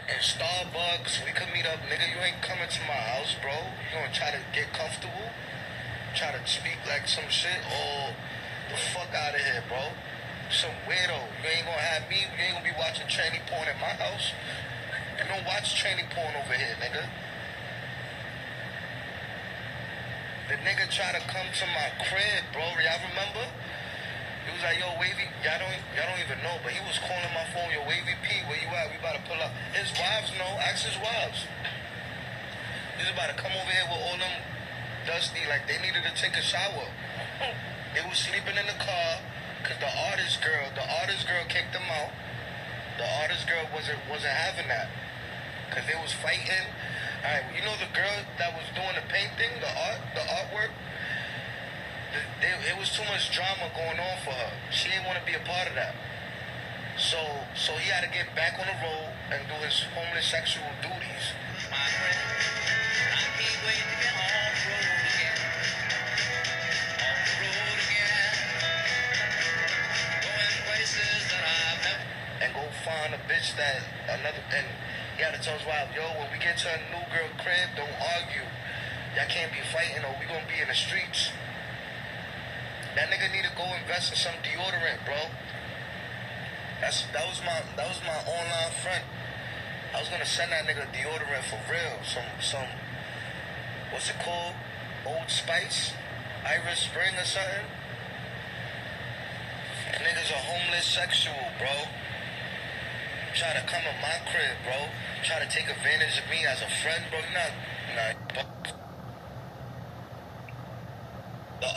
in Starbucks, we could meet up, nigga. You ain't coming to my house, bro. You gonna try to get comfortable, try to speak like some shit. Oh, the fuck out of here, bro. Some weirdo. You ain't gonna have me. You ain't gonna be watching tranny porn at my house. You don't watch tranny porn over here, nigga. The nigga try to come to my crib, bro. Y'all remember? He was like, yo, Wavy, y'all don't even know, but he was calling my phone, yo, Wavy P, where you at? We about to pull up. His wives know, ask his wives. He's about to come over here with all them dusty, like they needed to take a shower. They was sleeping in the car, cause the artist girl kicked them out. The artist girl wasn't having that. Cause they was fighting. Alright, you know the girl that was doing the painting, the artwork? It was too much drama going on for her. She didn't want to be a part of that. So he had to get back on the road and do his homeless sexual duties. My friend, I can't wait to get on the road again. On the road again. Going places that I've never. And go find a bitch that another. And he had to tell his wife, yo, when we get to a new girl crib, don't argue. Y'all can't be fighting or we gonna be in the streets. That nigga need to go invest in some deodorant, bro. That was my online front. I was gonna send that nigga deodorant for real. Some what's it called? Old Spice? Irish Spring or something? That nigga's a homeless sexual, bro. Try to come to my crib, bro. Try to take advantage of me as a friend, bro. The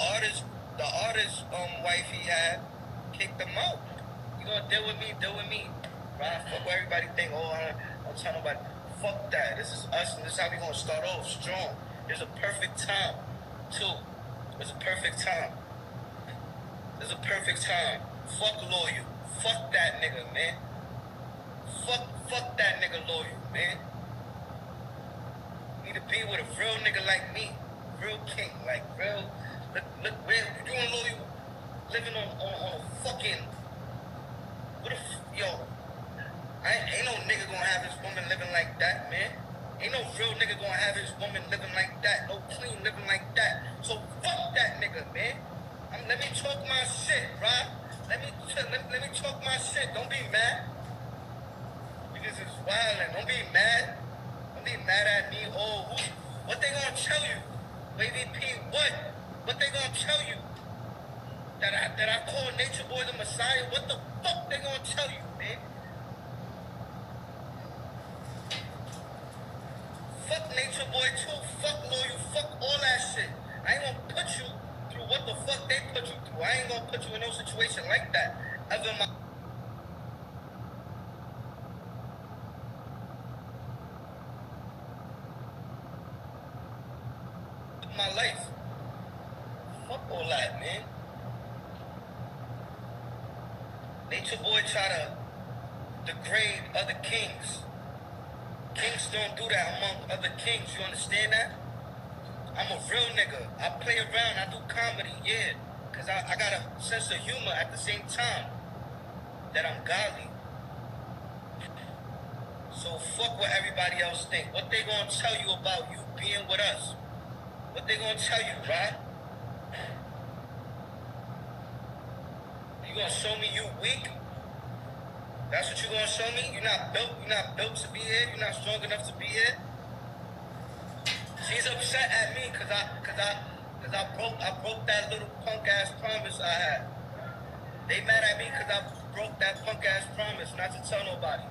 artist wife he had kicked him out. You gonna deal with me, right? Fuck what everybody think. Oh, I'm telling nobody. Fuck that. This is us, and this is how we gonna start off strong. There's a perfect time, too. There's a perfect time. Fuck loyal. Fuck that nigga, man. Fuck that nigga loyal, man. Need to be with a real nigga like me, real king, like real. Look, where you doing loyal? Living on a fucking. Yo, ain't no nigga gonna have his woman living like that, man. Ain't no real nigga gonna have his woman living like that. No clean living like that. So fuck that nigga, man. Let me talk my shit, right? Let me talk my shit. Don't be mad. Because it's wildin'. Don't be mad. Don't be mad at me. Oh, what they gonna tell you? Wavy P, what? What they gonna tell you? That I call Nature Boy the Messiah? What the fuck they gonna tell you, man? Fuck Nature Boy too. Fuck loyal. Fuck all that shit. I ain't gonna put you through what the fuck they put you through. I ain't gonna put you in no situation like that ever in my life. Fuck all that, man. Nature Boy try to degrade other kings. Kings don't do that among other kings. You understand that? I'm a real nigga. I play around. I do comedy, yeah. Because I got a sense of humor at the same time that I'm godly. So fuck what everybody else think. What they gonna tell you about you being with us? What they gonna tell you, right? You gonna show me you weak? That's what you gonna show me? You're not built to be here? You're not strong enough to be here? She's upset at me cause I broke that little punk ass promise I had. They mad at me cause I broke that punk ass promise not to tell nobody.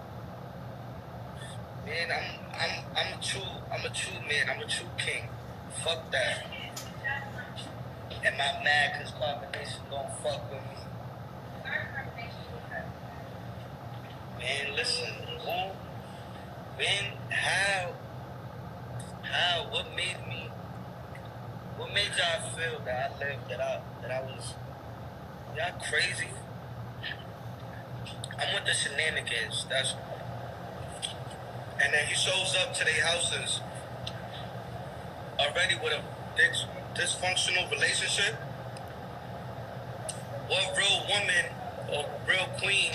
Man, I'm a true man, I'm a true king. Fuck that. Am I mad cause Combination don't fuck with me? Man, listen, who, when, how, what made y'all feel that I lived, that I was, y'all crazy? I'm with the shenanigans, and then he shows up to their houses already with a dysfunctional relationship. What real woman or real queen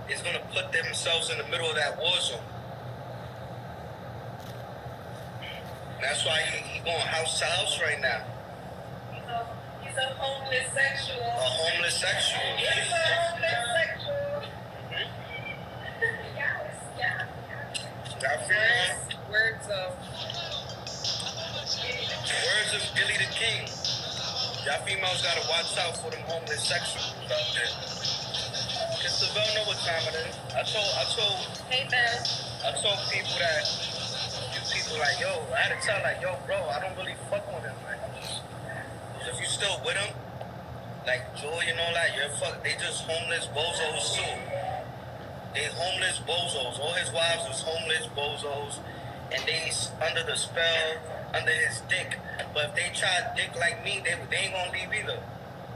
is gonna put themselves in the middle of that war zone? That's why he going house to house right now. He's a homeless sexual. A homeless sexual. He's a homeless sexual. Words of Gilly the King. Y'all females gotta watch out for them homeless sexuals out there. Cause Savell know what time it is. I told people that people like, yo, I had to tell like, yo, bro, I don't really fuck with him. Like, if you still with him, like Joy and all that, you're fuck. They just homeless bozos too. They homeless bozos. All his wives was homeless bozos, and they under the spell, under his dick. But if they try to dick like me, they ain't gonna leave either.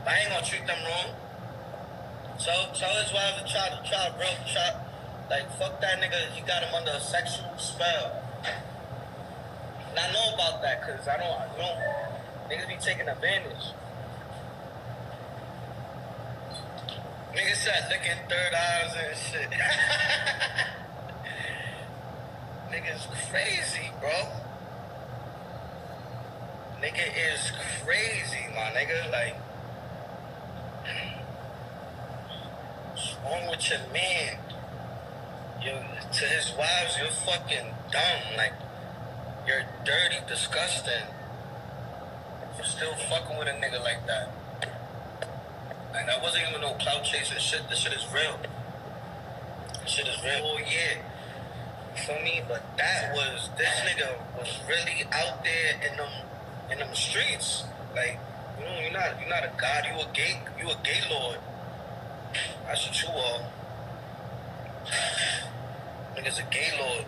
I ain't gonna treat them wrong. Tell his wives to try, like fuck that nigga. He got him under a sexual spell. And I know about that, cause I don't. Niggas be taking advantage. Niggas said licking third eyes and shit. Niggas crazy, bro. Nigga is crazy, my nigga. Like, what's wrong with your man? To his wives, you're fucking dumb. Like, you're dirty, disgusting. You're still fucking with a nigga like that. And that wasn't even no clout chasing shit. This shit is real. This shit is real. Oh yeah. You feel me? But this nigga was really out there in them streets. Like, you know, you're not a god, you a gay lord. That's what you are. Nigga's a gay lord.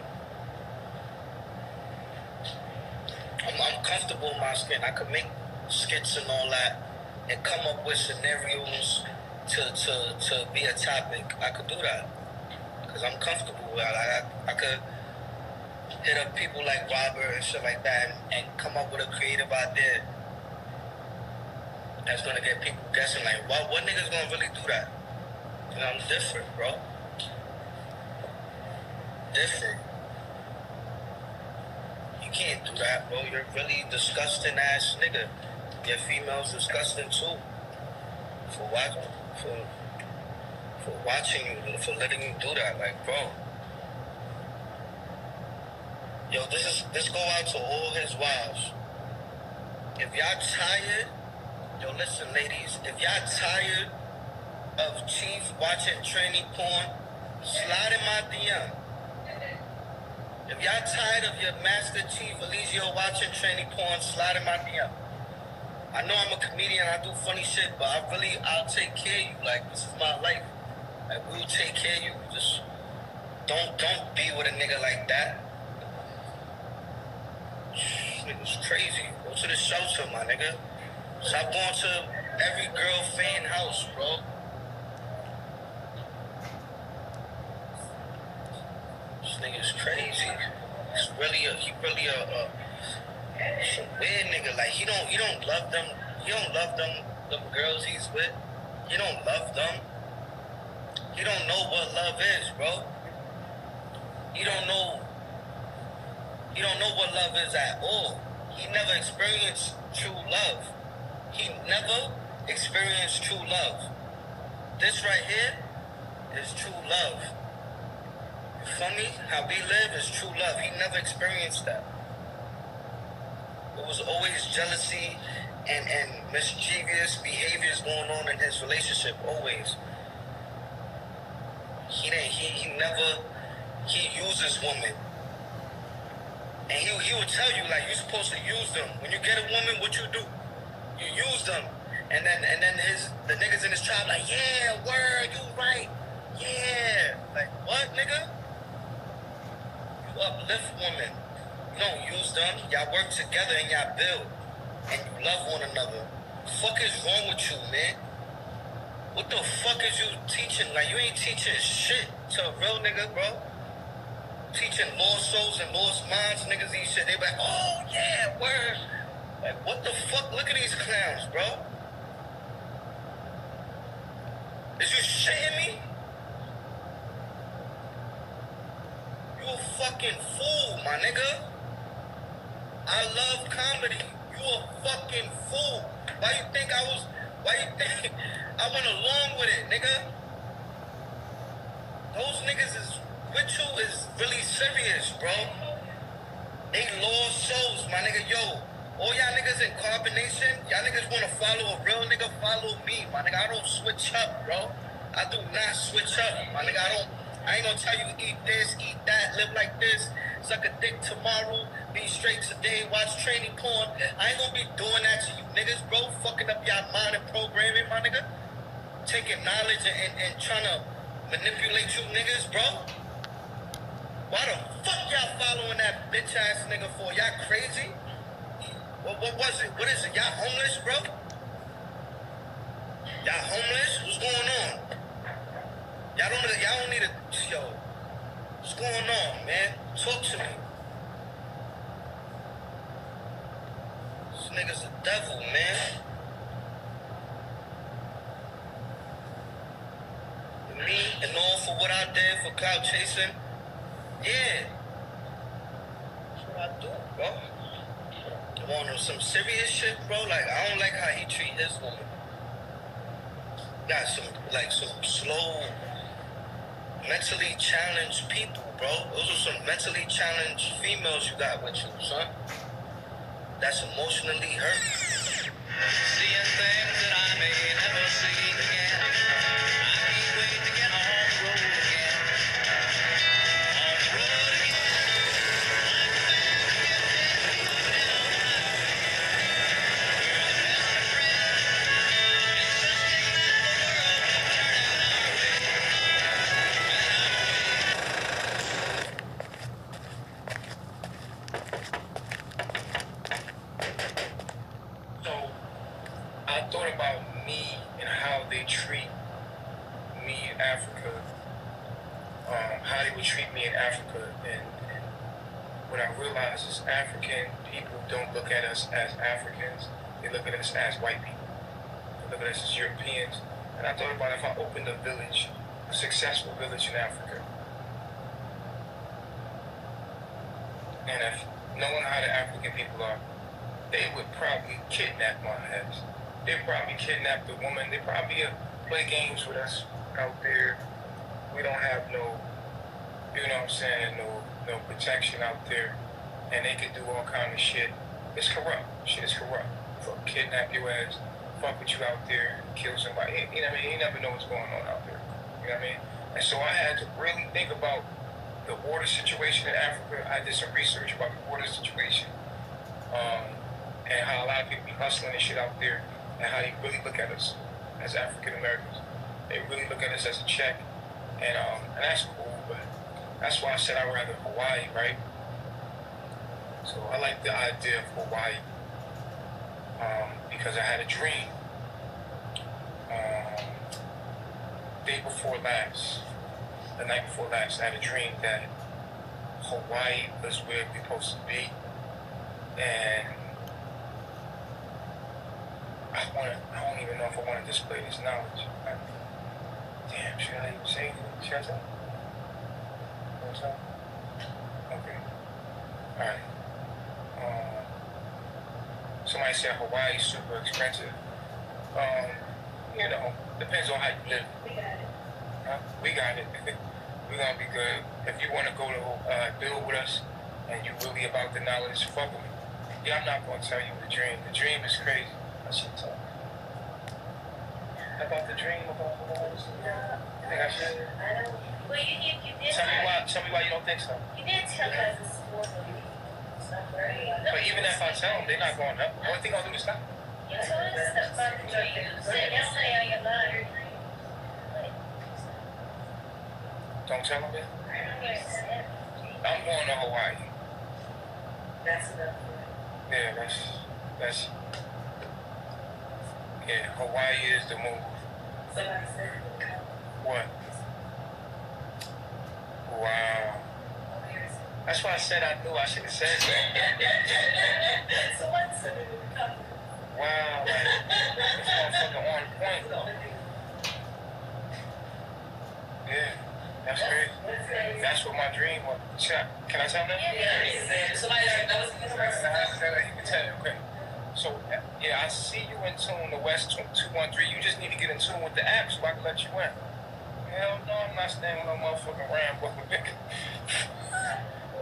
I'm comfortable in my skin. I could make skits and all that and come up with scenarios to be a topic. I could do that because I'm comfortable with it. I could hit up people like Robert and shit like that and come up with a creative idea that's gonna get people guessing like, what nigga's gonna really do that? You know, I'm different, bro. Different. You can't do that, bro. You're really disgusting ass nigga. Your female's disgusting too. For watching you, for letting you do that, like, bro. Yo, this go out to all his wives. If y'all tired, yo, listen, ladies. If y'all tired of Chief watching tranny porn, slide in my DM. If y'all tired of your Master Chief Eligio watching tranny porn, slide in my DM. I know I'm a comedian, I do funny shit, but I'll take care of you. Like, this is my life. Like, we'll take care of you. Just don't be with a nigga like that. This nigga's crazy. Go to the shelter, my nigga. Stop going to every girl fan house, bro. This nigga's crazy. He really a weird nigga. Like, he don't love them. He don't love them girls he's with. He don't love them. He don't know what love is, bro. He don't know what love is at all. He never experienced true love. He never experienced true love. This right here is true love. You feel me? How we live is true love. He never experienced that. It was always jealousy and mischievous behaviors going on in his relationship, always. He uses women. And he would tell you, like, you're supposed to use them. When you get a woman, what you do? You use them. And then the niggas in his tribe like, yeah, word, you right. Yeah. Like, what, nigga? You uplift women. You don't use them. Y'all work together and y'all build. And you love one another. What the fuck is wrong with you, man? What the fuck is you teaching? Like, you ain't teaching shit to a real nigga, bro. Teaching lost souls and lost minds, niggas eat shit. They be like, oh, yeah, word. Like, what the fuck? Look at these clowns, bro. Is you shitting me? You a fucking fool, my nigga. I love comedy. You a fucking fool. Why you think I went along with it, nigga? Those niggas is with you is really serious, bro. They lost souls, my nigga. Yo, all y'all niggas in Carbonation, y'all niggas wanna follow a real nigga, follow me, my nigga. I don't switch up, bro. I do not switch up, my nigga. I ain't gonna tell you eat this, eat that, live like this, suck a dick tomorrow, be straight today, watch training porn. I ain't gonna be doing that to you niggas, bro. Fucking up y'all mind and programming, my nigga. Taking knowledge and trying to manipulate you niggas, bro. Why the fuck y'all following that bitch ass nigga for? Y'all crazy? What was it? What is it? Y'all homeless, bro? Y'all homeless? What's going on? Y'all don't need a, yo, what's going on, man? Talk to me. This nigga's a devil, man. And me and all for what I did for clout chasing, yeah. That's what I do, bro. I want some serious shit, bro. Like, I don't like how he treat his woman. Got some slow, mentally challenged people, bro. Those are some mentally challenged females you got with you, son. That's emotionally hurt. Seeing things that I may never see again. I can't wait to get on the road again. On the road again. Like a band to get dead, moving down the highway. You're the best of friends. Insisting that the world keep turning our way. So I thought about me and how they treat me in Africa, how they would treat me in Africa, and what I realized is African people don't look at us as Africans, they look at us as white people. They look at us as Europeans. And I thought about if I opened a village, a successful village in Africa, and if knowing how the African people are, they would probably kidnap my ass. They'd probably kidnap the woman. They probably play games with us out there. We don't have no, you know what I'm saying, no protection out there. And they could do all kind of shit. It's corrupt. Shit is corrupt. Fuck, kidnap your ass, fuck with you out there, kill somebody. You know what I mean? You never know what's going on out there. You know what I mean? And so I had to really think about the water situation in Africa. I did some research about the water situation. And how a lot of people be hustling and shit out there, and how they really look at us as African Americans. They really look at us as a check, and that's cool, but that's why I said I'd rather Hawaii, right? So I like the idea of Hawaii, because I had a dream, the night before last, I had a dream that Hawaii was where we're supposed to be, and I don't even know if I want to display this knowledge. Damn, should I even say anything? Should I say? What's up? Okay. Alright. Somebody said Hawaii is super expensive. You know, depends on how you live. We got it. Huh? We got it. We're gonna be good. If you want to go to build with us and you really about the knowledge, fuck with me. Yeah, I'm not gonna tell you the dream. The dream is crazy. I should talk. About the dream, about this? No. You think I should? I don't. Well, you did. Tell me why you don't think so. You did tell us it's for stuff, right? But even if I tell them, they're not going up. What they gonna do is stop? You told us stuff about the dream. You said yesterday on your line. Don't tell them that. I'm going to Hawaii. That's enough. Yeah, that's. Yeah, Hawaii is the move. Somebody said What? Wow. That's why I said I knew I should have said that. so what's it? Wow, like, this motherfucker on point. Yeah. That's great. That's what my dream was. Can I tell them? Yeah. Somebody that was in the first. He can tell you, okay. So, yeah, I see you in tune, the West 213. You just need to get in tune with the app so I can let you in. Hell no, I'm not staying with no motherfucking Rambo.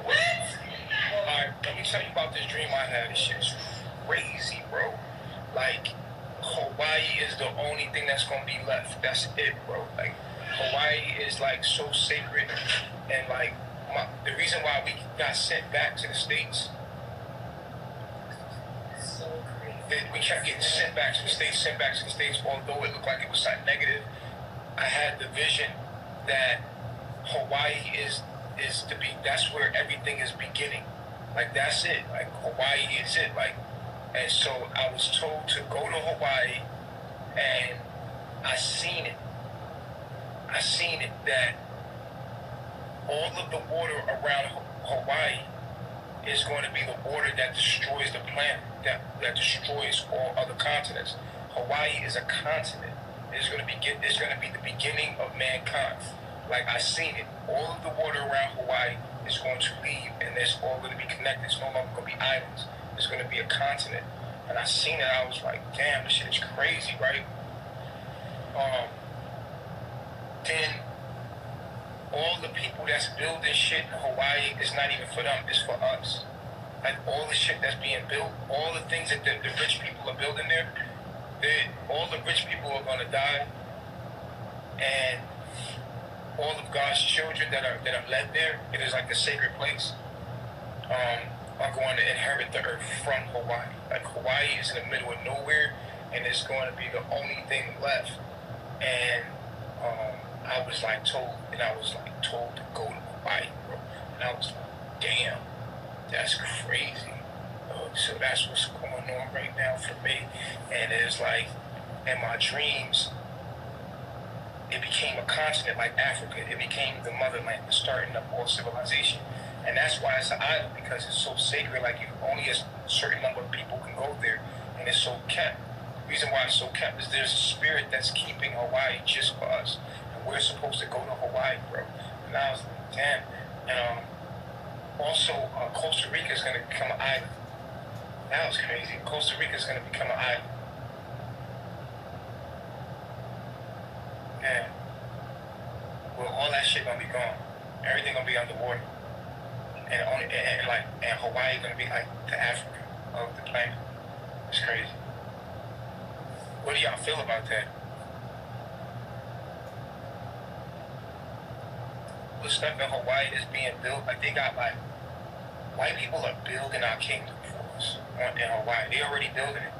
What? Alright, let me tell you about this dream I had. This shit's crazy, bro. Like, Hawaii is the only thing that's gonna be left. That's it, bro. Like, Hawaii is like so sacred, and like the reason why we got sent back to the States, So crazy. we kept getting sent back to the States, although it looked like it was something negative. I had the vision that Hawaii is that's where everything is beginning. Like, that's it. Like, Hawaii is it. Like, and so I was told to go to Hawaii, and I seen it that all of the water around Hawaii is going to be the water that destroys the planet, that destroys all other continents. Hawaii is a continent. It's going to be the beginning of mankind. Like, I seen it. All of the water around Hawaii is going to leave, and it's all going to be connected. It's no longer going to be islands. It's going to be a continent. And I seen it. I was like, damn, this shit is crazy, right? Then all the people that's building shit in Hawaii is not even for them, it's for us. Like, all the shit that's being built, all the things that the rich people are building there, all the rich people are gonna die, and all of God's children that are led there, it is like a sacred place, are going to inherit the earth from Hawaii. Like, Hawaii is in the middle of nowhere, and it's going to be the only thing left. And I was told to go to Hawaii, bro. And I was like, damn, that's crazy. So that's what's going on right now for me. And it's like, in my dreams, it became a continent like Africa. It became the motherland, the starting of all civilization. And that's why it's an island, because it's so sacred. Like, only a certain number of people can go there, and it's so kept. The reason why it's so kept is there's a spirit that's keeping Hawaii just for us. And we're supposed to go to Hawaii, bro. And I was like, damn. And also, Costa Rica is going to become an island. That was crazy. Costa Rica is going to become an island. Yeah. Well, all that shit going to be gone. Everything going to be underwater. And Hawaii gonna be like the Africa of the planet. It's crazy. What do y'all feel about that? The stuff in Hawaii is being built, like, they got, like, white people are building our kingdom for us in Hawaii. They already building it,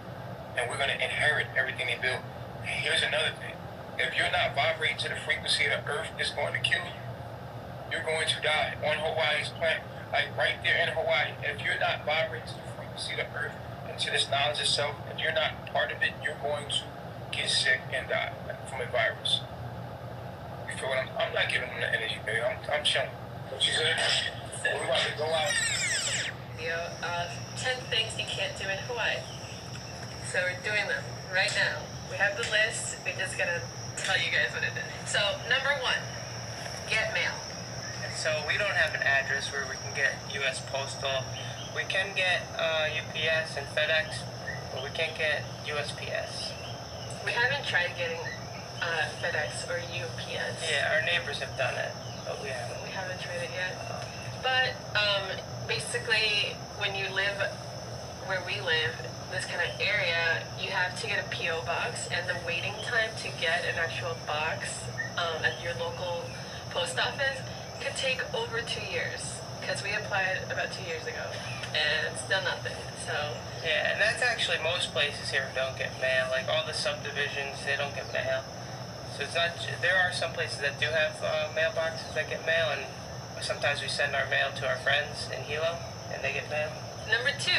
and we're gonna inherit everything they built. And here's another thing: if you're not vibrating to the frequency of the earth, it's going to kill you. You're going to die on Hawaii's planet. Like, right there in Hawaii, if you're not vibrating to the frequency of the earth and to this knowledge itself, if you're not part of it, you're going to get sick and die, like, from a virus. You feel what I'm not giving them the energy, baby. I'm chilling. What you said? We're about to go out. 10 things you can't do in Hawaii. So we're doing them right now. We have the list. We're just gonna tell you guys what it is. So, number 1, get mail. So we don't have an address where we can get U.S. Postal. We can get UPS and FedEx, but we can't get USPS. We haven't tried getting FedEx or UPS. Yeah, our neighbors have done it, but we haven't. We haven't tried it yet. But basically, when you live where we live, this kind of area, you have to get a P.O. box, and the waiting time to get an actual box at your local post office could take over 2 years, because we applied about 2 years ago and still nothing. So yeah, and that's actually most places here don't get mail. Like, all the subdivisions, they don't get mail. So it's not. There are some places that do have mailboxes that get mail, and sometimes we send our mail to our friends in Hilo, and they get mail. number 2,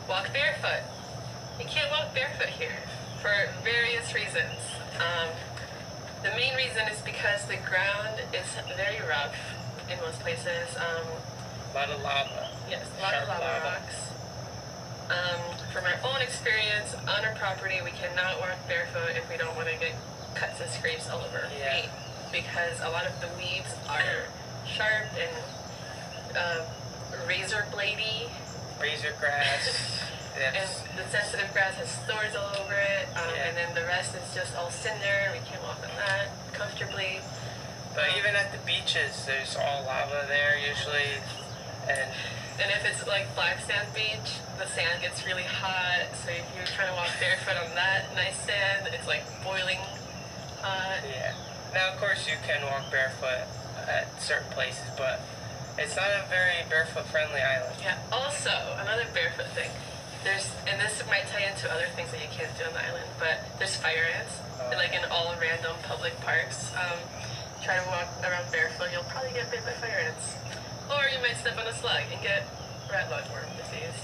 walk barefoot. You can't walk barefoot here for various reasons. The main reason is because the ground is very rough in most places. A lot of lava. Yes, a lot of lava rocks. From our own experience, on our property, we cannot walk barefoot if we don't want to get cuts and scrapes all over our feet. because a lot of the weeds are sharp and razor bladey. Razor grass. And the sensitive grass has thorns all over it, and then the rest is just all cinder. We can walk on that comfortably. But even at the beaches, there's all lava there usually, and if it's like black sand beach, the sand gets really hot. So if you're trying to walk barefoot on that nice sand, it's like boiling hot. Yeah. Now, of course, you can walk barefoot at certain places, but it's not a very barefoot-friendly island. Yeah. Also, another barefoot thing. And this might tie into other things that you can't do on the island, but there's fire ants, like in all random public parks. Try to walk around barefoot, you'll probably get bit by fire ants. Or you might step on a slug and get rat lungworm disease.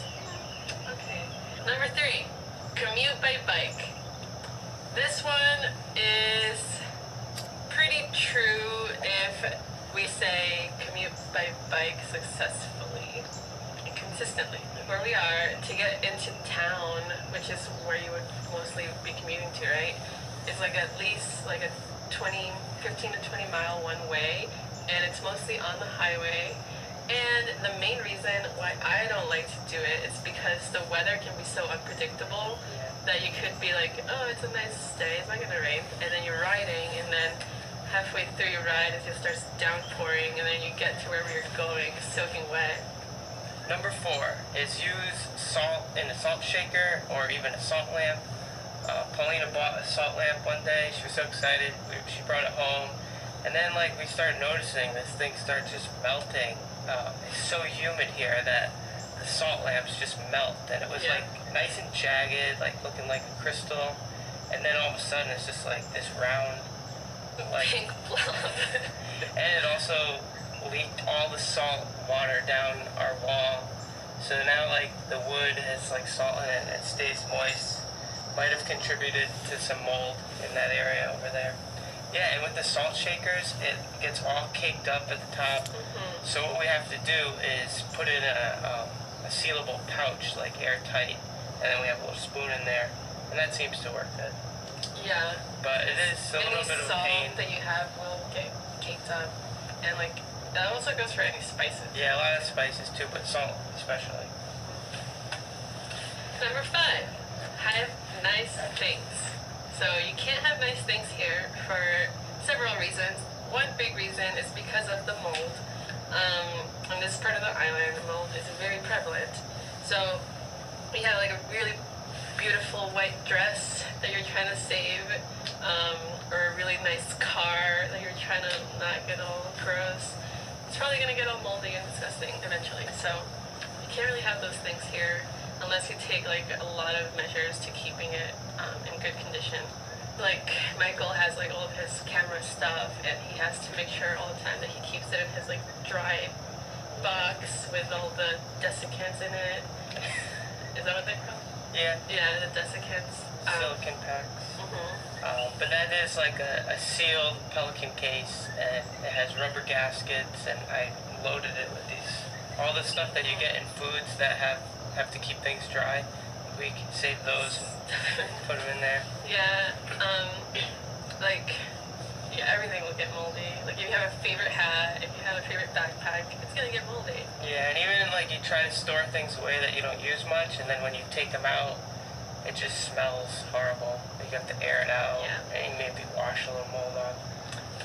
Okay. Number 3, commute by bike. This one is pretty true if we say commute by bike successfully and consistently. Where we are, to get into town, which is where you would mostly be commuting to, right, is like at least like a 15 to 20 mile one way, and it's mostly on the highway. And the main reason why I don't like to do it is because the weather can be so unpredictable that you could be like, oh, it's a nice day, it's not gonna rain, and then you're riding, and then halfway through your ride it just starts downpouring, and then you get to wherever you're going soaking wet. Number 4 is use salt in a salt shaker or even a salt lamp. Paulina bought a salt lamp one day. She was so excited. She brought it home. And then we started noticing this thing started just melting. It's so humid here that the salt lamps just melt. And it was nice and jagged, looking like a crystal. And then all of a sudden it's just like this round, pink blob. And it also leaked all the salt water down our wall, so now the wood has salt in it and it stays moist. Might have contributed to some mold in that area over there. Yeah, and with the salt shakers, it gets all caked up at the top. So what we have to do is put it in a sealable pouch, airtight, and then we have a little spoon in there, and that seems to work good. Yeah. But it is a little bit of a pain. Any salt that you have will get caked up, and that also goes for any spices. Yeah, a lot of spices too, but salt especially. Number 5, have nice things. So you can't have nice things here for several reasons. One big reason is because of the mold. On this part of the island, mold is very prevalent. So we have a really beautiful white dress that you're trying to save, or a really nice car that you're trying to not get all gross. It's probably going to get all moldy and disgusting eventually. So you can't really have those things here unless you take a lot of measures to keeping it in good condition. Michael has all of his camera stuff, and he has to make sure all the time that he keeps it in his dry box with all the desiccants in it. Is that what they're called? Yeah. Yeah, the desiccants. Silicon packs. But that is a sealed Pelican case, and it has rubber gaskets, and I loaded it with all the stuff that you get in foods that have to keep things dry. We can save those and put them in there. Yeah, everything will get moldy. If you have a favorite hat, if you have a favorite backpack, it's gonna get moldy. Yeah, and even you try to store things away that you don't use much, and then when you take them out, it just smells horrible. You have to air it out, and you maybe wash a little mold off.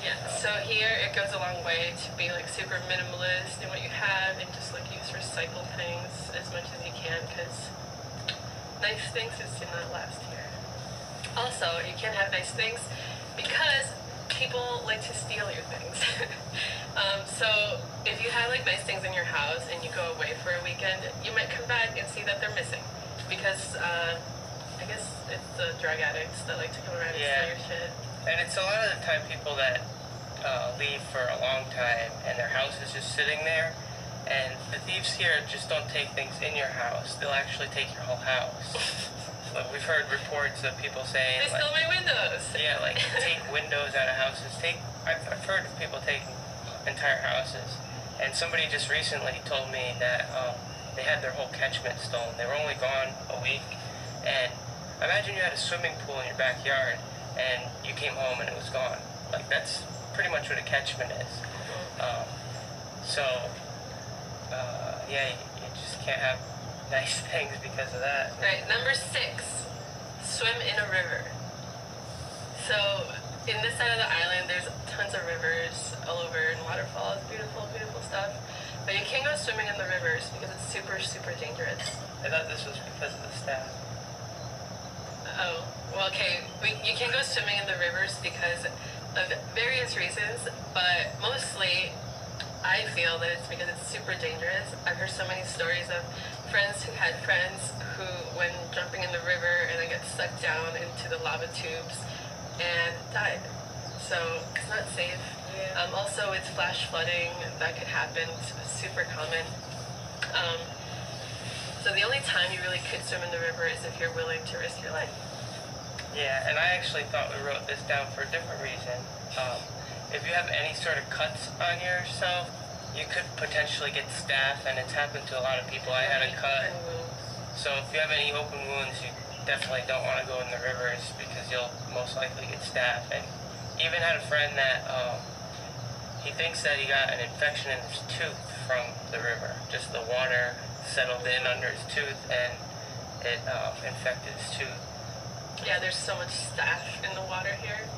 Yeah, so here it goes a long way to be super minimalist in what you have, and just use recycled things as much as you can, because nice things just do not last here. Also, you can't have nice things because people like to steal your things. So if you have nice things in your house and you go away for a weekend, you might come back and see that they're missing, because I guess it's the drug addicts that like to come around and steal your shit. And it's a lot of the time people that leave for a long time and their house is just sitting there, and the thieves here just don't take things in your house, they'll actually take your whole house. We've heard reports of people saying they stole my windows. Yeah, take windows out of houses. I've heard of people taking entire houses, and somebody just recently told me that they had their whole catchment stolen. They were only gone a week, and imagine you had a swimming pool in your backyard and you came home and it was gone. That's pretty much what a catchment is. Yeah, you just can't have nice things because of that. Right, number 6, swim in a river. So, in this side of the island, there's tons of rivers all over and waterfalls, beautiful, beautiful stuff. But you can't go swimming in the rivers because it's super, super dangerous. I thought this was because of the staff. Oh, well, okay, you can go swimming in the rivers because of various reasons, but mostly I feel that it's because it's super dangerous. I've heard so many stories of friends who had friends who, when jumping in the river and then get sucked down into the lava tubes and died. So it's not safe. Yeah. Also, it's flash flooding that could happen. It's super common. So the only time you really could swim in the river is if you're willing to risk your life. Yeah, and I actually thought we wrote this down for a different reason. If you have any sort of cuts on yourself, you could potentially get staph, and it's happened to a lot of people. I had a cut. So if you have any open wounds, you definitely don't want to go in the rivers because you'll most likely get staph. And even had a friend that he thinks that he got an infection in his tooth from the river. Just the water settled in under his tooth and it infected his tooth. Yeah, there's so much staph in the water here.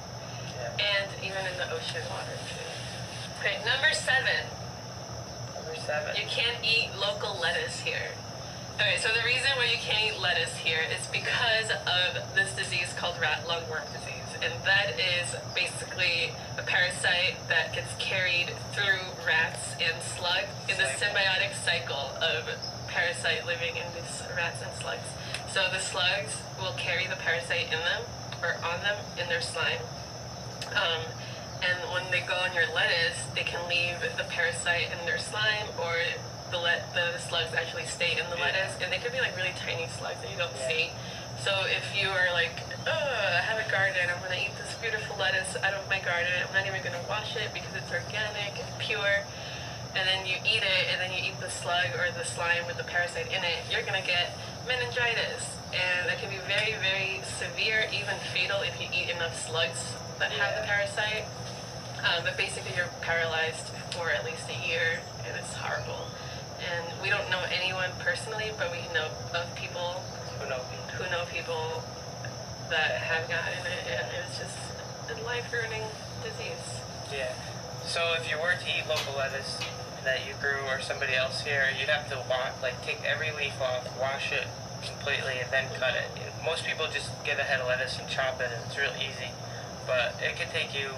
Yeah. And even in the ocean water too. Okay, number 7. Number 7. You can't eat local lettuce here. Okay, so the reason why you can't eat lettuce here is because of this disease called rat lungworm disease. And that is basically a parasite that gets carried through rats and slugs in the symbiotic cycle of parasite living in these rats and slugs. So the slugs will carry the parasite in them, or on them, in their slime. And when they go on your lettuce, they can leave the parasite in their slime, or the slugs actually stay in the lettuce, and they could be like really tiny slugs that you don't see. So if you are like, I have a garden, I'm gonna eat this beautiful lettuce out of my garden, I'm not even gonna wash it because it's organic and pure, and then you eat it, and then you eat the slug or the slime with the parasite in it, you're gonna get meningitis, and that can be very, very severe, even fatal if you eat enough slugs that have the parasite. But basically you're paralyzed for at least a year, and it's horrible. And we don't know anyone personally, but we know of people who know people that have gotten it, and it's just a life-ruining disease. Yeah. So if you were to eat local lettuce that you grew or somebody else here, you'd have to take every leaf off, wash it completely, and then cut it. Most people just get a head of lettuce and chop it, and it's real easy. But it could take you,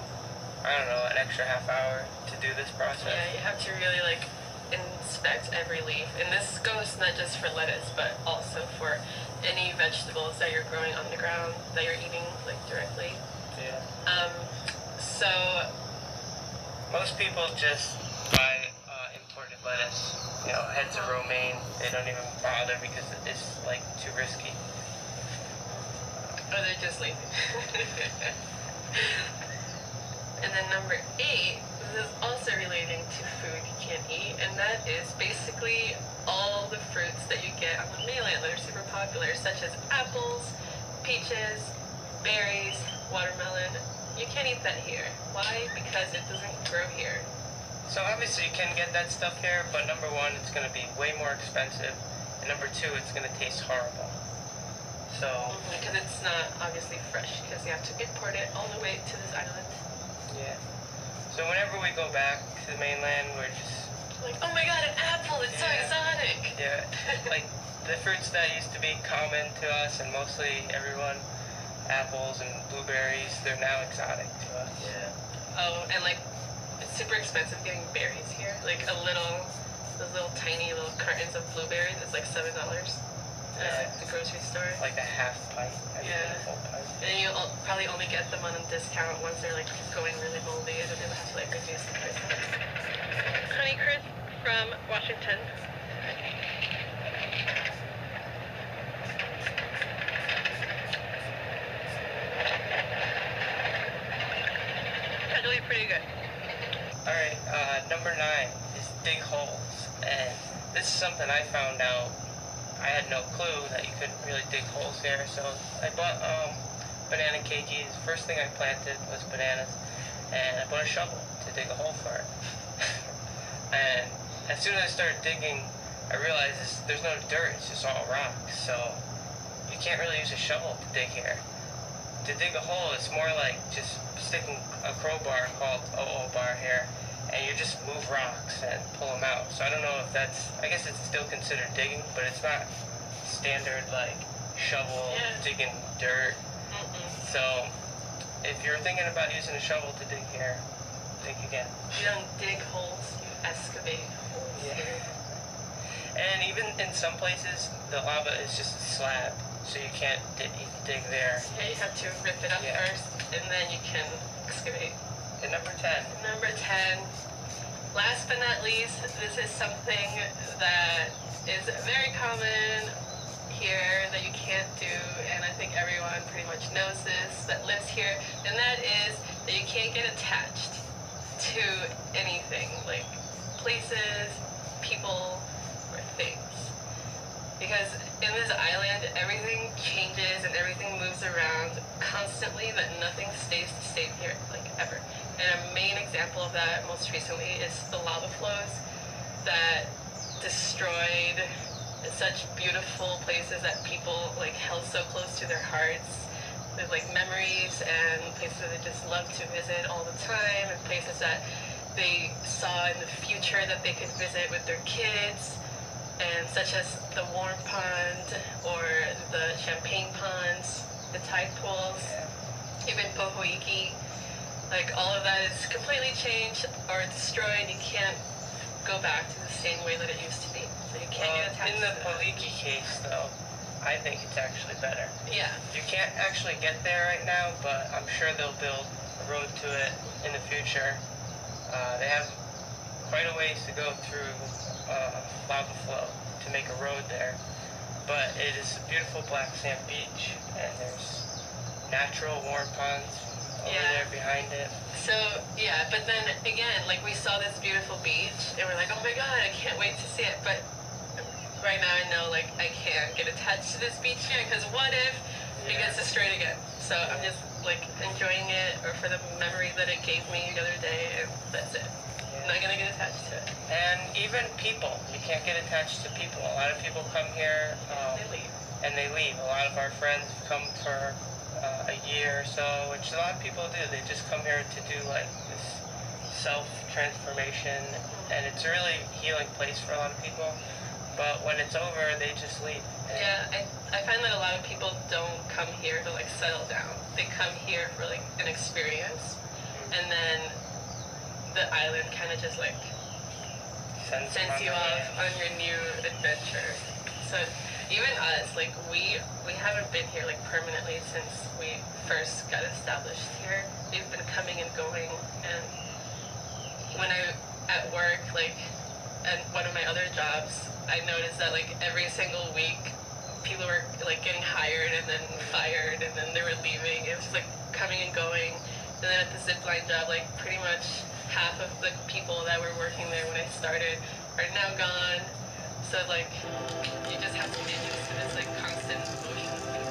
I don't know, an extra half hour to do this process. Yeah, you have to really inspect every leaf. And this goes not just for lettuce, but also for any vegetables that you're growing on the ground that you're eating directly. Yeah. So most people just buy imported lettuce. Heads of romaine. They don't even bother because it's too risky. Or they're just lazy. And then number 8, this is also relating to food you can't eat, and that is basically all the fruits that you get on the mainland that are super popular, such as apples, peaches, berries, watermelon. You can't eat that here. Why? Because it doesn't grow here. So obviously you can get that stuff here, but number 1, it's going to be way more expensive, and number 2, it's going to taste horrible. So because it's not obviously fresh, because you have to import it all the way to this island. Yeah. So whenever we go back to the mainland, we're just like, oh my god, an apple! It's so exotic. Yeah. The fruits that used to be common to us and mostly everyone, apples and blueberries, they're now exotic to us. Yeah. Oh, and it's super expensive getting berries here. Those little tiny little cartons of blueberries, it's $7 at the grocery store. Like a half pint. Yeah. A full pint. And you'll probably only get them on a discount once they're going really moldy, and then they'll have to reduce the price. Honeycrisp from Washington. Actually pretty good. Alright, number 9 is dig holes. And this is something I found out. I had no clue that you couldn't really dig holes here, so I bought banana kgs. First thing I planted was bananas, and I bought a shovel to dig a hole for it. And as soon as I started digging, I realized there's no dirt, it's just all rock, so you can't really use a shovel to dig here. To dig a hole, it's more like just sticking a crowbar called OO bar here, and you just move rocks and pull them out. So I don't know if that's, I guess it's still considered digging, but it's not standard like shovel, digging dirt. So if you're thinking about using a shovel to dig here, think again. You don't dig holes, you excavate holes. Yeah. And even in some places, the lava is just a slab, so you can't dig there. Yeah, you have to rip it up first, and then you can excavate. And number 10. Number 10. Last but not least, this is something that is very common here that you can't do, and I think everyone pretty much knows this that lives here, and that is that you can't get attached to anything, like places, people, or things. Because in this island, everything changes and everything moves around constantly, that nothing stays the same here, like ever. And a main example of that most recently is the lava flows that destroyed such beautiful places that people like held so close to their hearts, with like memories and places that they just love to visit all the time, and places that they saw in the future that they could visit with their kids, and such as the warm pond or the champagne ponds, the tide pools, even Pohoiki. Like all of that is completely changed or destroyed. You can't go back to the same way that it used to be. So you can't get attached in the to Pohoiki case, though, I think it's actually better. Yeah. You can't actually get there right now, but I'm sure they'll build a road to it in the future. They have quite a ways to go through lava flow to make a road there, but it is a beautiful black sand beach, and there's natural warm ponds over there behind it. So yeah, but then again, like we saw this beautiful beach, and we're like, oh my god, I can't wait to see it. But right now I know like I can't get attached to this beach here, because what if it gets destroyed again? So I'm just like enjoying it, or for the memory that it gave me the other day, and that's it. I'm not gonna get attached to it. And even people, you can't get attached to people. A lot of people come here and they leave. A lot of our friends come for a year or so, which a lot of people do. They just come here to do like this self-transformation, and it's a really healing place for a lot of people. But when it's over, they just leave. Yeah, I find that a lot of people don't come here to like settle down. They come here for like an experience, and then the island kind of just like sends you off on your new adventure. So even us, like we haven't been here like permanently since we first got established here. We've been coming and going, and when I at work, like at one of my other jobs, I noticed that like every single week people were like getting hired and then fired, and then they were leaving. It was just like coming and going. And then at the zipline job, like pretty much half of the people that were working there when I started are now gone. So like you just have to get used to this like constant motion of things